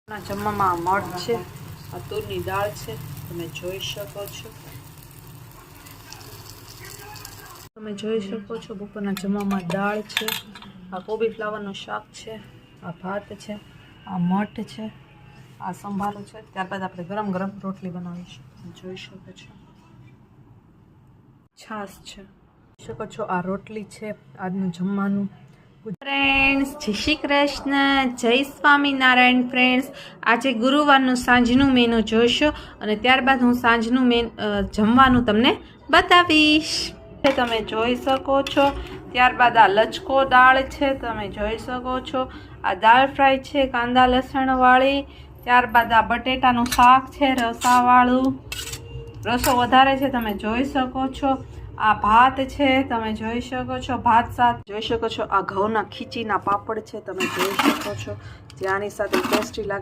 જમવામાં મઠ છે, આ તુરની દાળ છે, તમે જોઈ શકો છો. બપોરના જમવામાં દાળ છે, આ કોબી ફ્લાવરનું શાક છે, આ ભાત છે, આ મઠ છે, આ સંભારો છે. ત્યારબાદ આપણે ગરમ ગરમ રોટલી બનાવીશું. જોઈ શકો છો છાશ છે, જોઈ શકો છો આ રોટલી છે. આજનું જમવાનું. ફ્રેન્ડ્સ, જય શ્રી કૃષ્ણ, જય સ્વામિનારાયણ. ફ્રેન્ડ્સ, આજે ગુરુવારનું સાંજનું મેનુ જોઈશો અને ત્યારબાદ હું સાંજનું જમવાનું તમને બતાવીશ. તમે જોઈ શકો છો. ત્યારબાદ આ લચકો દાળ છે, તમે જોઈ શકો છો. આ દાળ ફ્રાય છે કાંદા લસણ વાળી. ત્યારબાદ આ બટેટાનું શાક છે રસાવાળું, રસો વધારે છે, તમે જોઈ શકો છો. આ ભાત છે, તમે જોઈ શકો છો. ભાત સાથે જોઈ શકો છો આ ઘઉંના ખીચીના પાપડ છે, તમે જોઈ શકો છો. જે આની સાથે ટેસ્ટી લાગે